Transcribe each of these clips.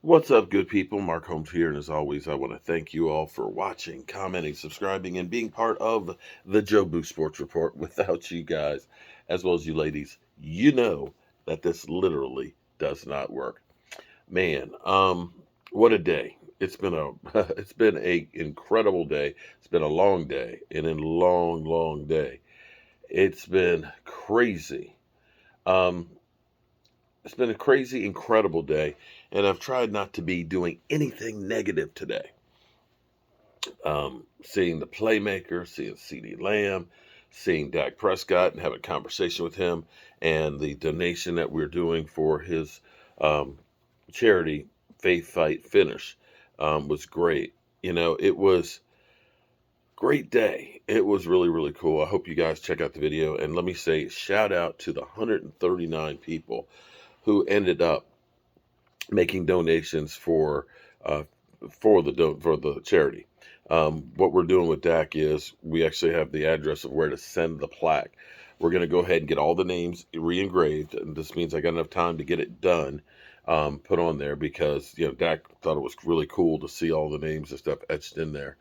What's up, good people? Mark Holmes here, and as always, I want to thank you all for watching, commenting, subscribing, and being part of the Joe Boo Sports Report. Without you guys, as well as you ladies, you know that this literally does not work. Man, what a day! It's been a it's been a incredible day. It's been a long day, and a long day. It's been crazy. Um, it's been a crazy, incredible day, and I've tried not to be doing anything negative today. Seeing the playmaker, seeing CeeDee Lamb, seeing Dak Prescott and have a conversation with him, and the donation that we're doing for his um, charity, Faith Fight Finish, was great. It was great day. It was really cool. I hope you guys check out the video, and let me say shout out to the 139 people who ended up making donations uh, for the charity. What we're doing with Dak is we actually have the address of where to send the plaque. We're going to go ahead and get all the names re-engraved, and this means I got enough time to get it done, put on there because Dak thought it was really cool to see all the names and stuff etched in there.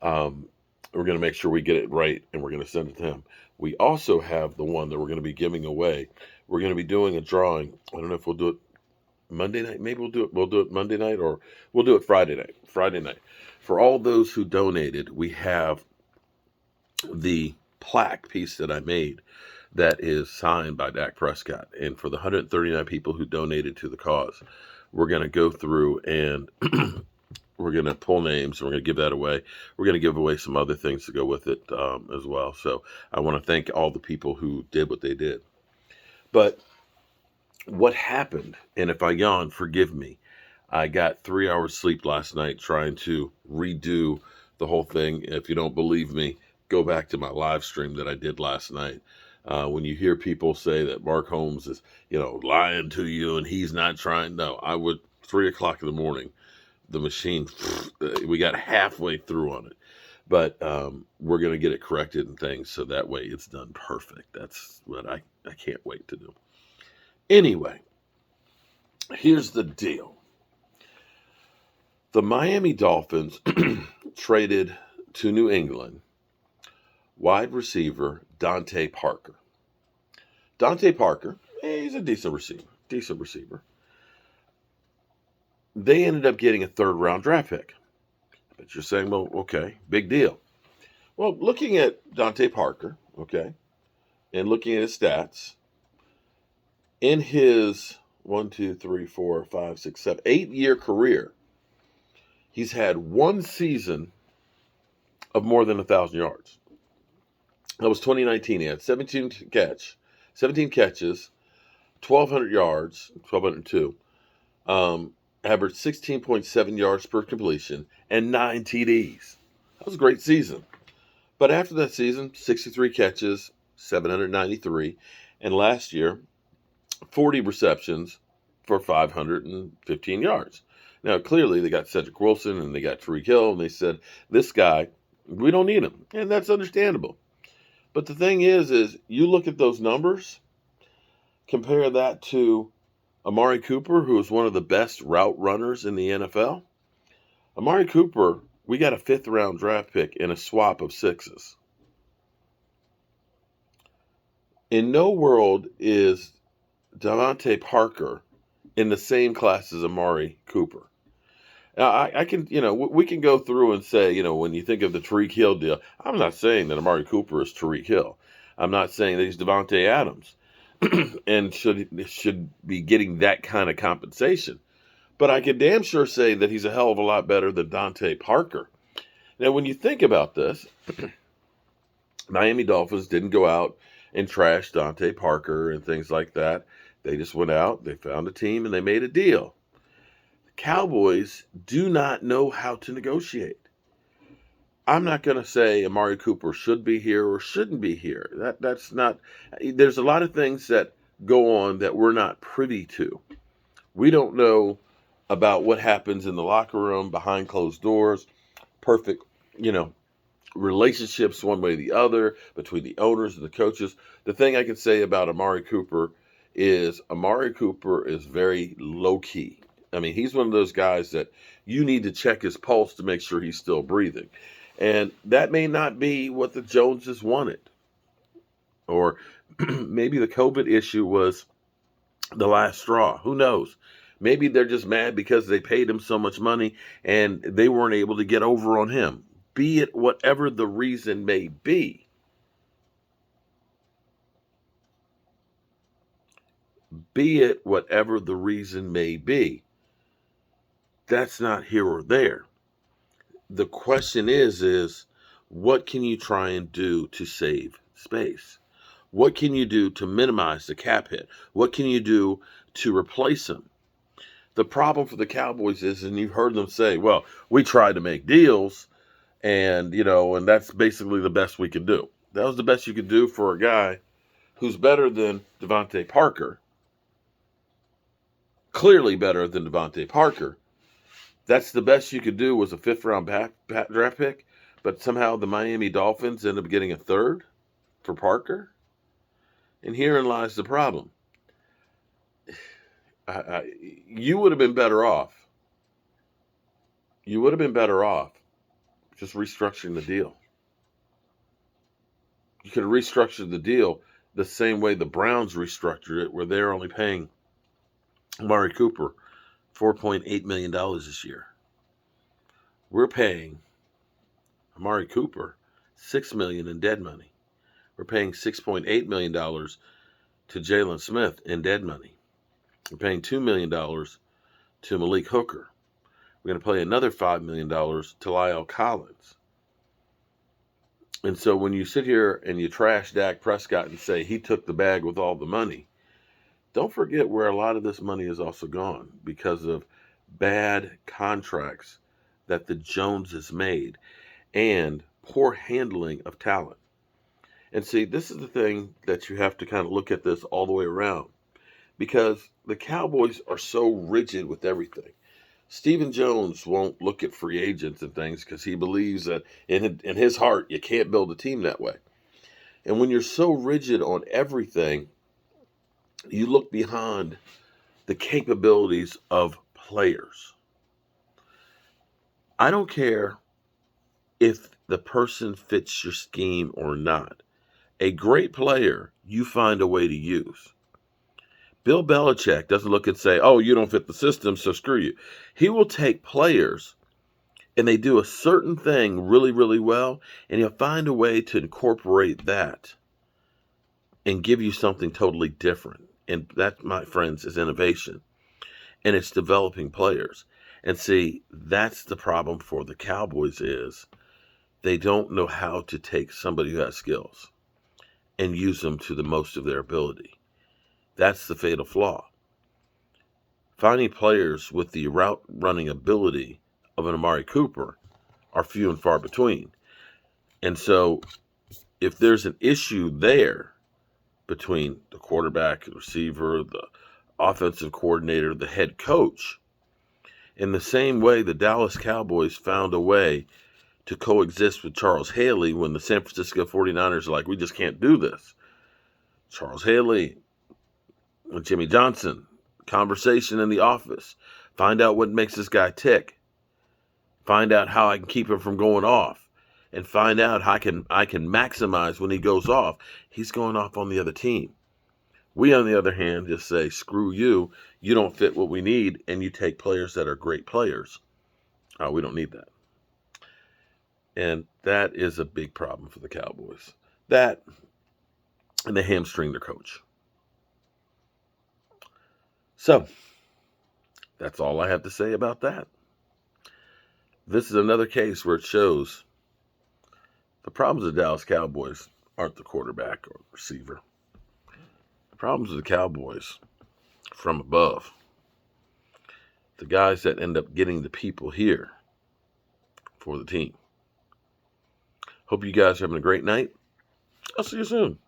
Um, we're going to make sure we get it right, and we're going to send it to him. We also have the one that we're going to be giving away. We're going to be doing a drawing. I don't know if we'll do it Monday night. Maybe we'll do it. We'll do it Monday night, or we'll do it Friday night. Friday night. For all those who donated, we have the plaque piece that I made that is signed by Dak Prescott. And for the 139 people who donated to the cause, we're going to go through and we're going to pull names. We're going to give that away. We're going to give away some other things to go with it as well. So I want to thank all the people who did what they did. But what happened, and if I yawn, forgive me. I got 3 hours sleep last night trying to redo the whole thing. If you don't believe me, go back to my live stream that I did last night. When you hear people say that Mark Holmes is, lying to you and he's not trying, no, I would 3 o'clock in the morning, the machine, we got halfway through on it. But we're going to get it corrected and things so that way it's done perfect. That's what I can't wait to do. Anyway, here's the deal. The Miami Dolphins traded to New England wide receiver Devante Parker. Devante Parker, he's a decent receiver. They ended up getting a third-round draft pick. But you're saying, well, okay, big deal. Well, looking at Devante Parker, okay, and looking at his stats, in his 8-year career, he's had one season of more than 1,000 yards. That was 2019. He had 17 catches, 1,200 yards, 1,202, averaged 16.7 yards per completion, and 9 TDs. That was a great season. But after that season, 63 catches, 793, and last year, 40 receptions for 515 yards. Now, clearly, they got Cedric Wilson and they got Tyreek Hill, and they said, this guy, we don't need him. And that's understandable. But the thing is you look at those numbers, compare that to Amari Cooper, who is one of the best route runners in the NFL. Amari Cooper, we got a 5th-round draft pick in a swap of 6s. In no world is Devante Parker in the same class as Amari Cooper. Now, I can, we can go through and say, when you think of the Tyreek Hill deal, I'm not saying that Amari Cooper is Tyreek Hill. I'm not saying that he's Devontae Adams and should be getting that kind of compensation. But I can damn sure say that he's a hell of a lot better than Devante Parker. Now, when you think about this, Miami Dolphins didn't go out and trash Devante Parker and things like that. They just went out, they found a team, and they made a deal. The Cowboys do not know how to negotiate. I'm not going to say Amari Cooper should be here or shouldn't be here. That's not. There's a lot of things that go on that we're not privy to. We don't know about what happens in the locker room behind closed doors. Perfect, relationships one way or the other between the owners and the coaches. The thing I can say about Amari Cooper is very low key. I mean, he's one of those guys that you need to check his pulse to make sure he's still breathing. And that may not be what the Joneses wanted. Or maybe the COVID issue was the last straw. Who knows? Maybe they're just mad because they paid him so much money and they weren't able to get over on him. Be it whatever the reason may be. Be it whatever the reason may be. That's not here or there. The question is what can you try and do to save space? What can you do to minimize the cap hit? What can you do to replace him? The problem for the Cowboys is, and you've heard them say, well, we tried to make deals and, and that's basically the best we could do. That was the best you could do for a guy who's better than Devante Parker. Clearly better than Devante Parker. That's the best you could do was a 5th-round draft pick, but somehow the Miami Dolphins end up getting a 3rd for Parker. And herein lies the problem. You would have been better off. You would have been better off just restructuring the deal. You could have restructured the deal the same way the Browns restructured it, where they're only paying Amari Cooper $4.8 million this year. We're paying Amari Cooper $6 million in dead money. We're paying $6.8 million to Jalen Smith in dead money. We're paying $2 million to Malik Hooker. We're going to pay another $5 million to Lyle Collins. And so when you sit here and you trash Dak Prescott and say he took the bag with all the money, don't forget where a lot of this money is also gone because of bad contracts that the Joneses made and poor handling of talent. And see, this is the thing that you have to kind of look at this all the way around because the Cowboys are so rigid with everything. Stephen Jones won't look at free agents and things because he believes that in his heart, you can't build a team that way. And when you're so rigid on everything, you look behind the capabilities of players. I don't care if the person fits your scheme or not. A great player, you find a way to use. Bill Belichick doesn't look and say, oh, you don't fit the system, so screw you. He will take players and they do a certain thing really, really well, and he'll find a way to incorporate that and give you something totally different. And that, my friends, is innovation. And it's developing players. And see, that's the problem for the Cowboys is they don't know how to take somebody who has skills and use them to the most of their ability. That's the fatal flaw. Finding players with the route running ability of an Amari Cooper are few and far between. And so if there's an issue there between the quarterback, the receiver, the offensive coordinator, the head coach, in the same way the Dallas Cowboys found a way to coexist with Charles Haley when the San Francisco 49ers are like, we just can't do this. Charles Haley and Jimmy Johnson, conversation in the office. Find out what makes this guy tick. Find out how I can keep him from going off. And find out how I can maximize when he goes off. He's going off on the other team. We, on the other hand, just say, screw you. You don't fit what we need, and you take players that are great players. We don't need that. And that is a big problem for the Cowboys. That, and they hamstring their coach. So, that's all I have to say about that. This is another case where it shows the problems of the Dallas Cowboys aren't the quarterback or the receiver. The problems of the Cowboys from above. The guys that end up getting the people here for the team. Hope you guys are having a great night. I'll see you soon.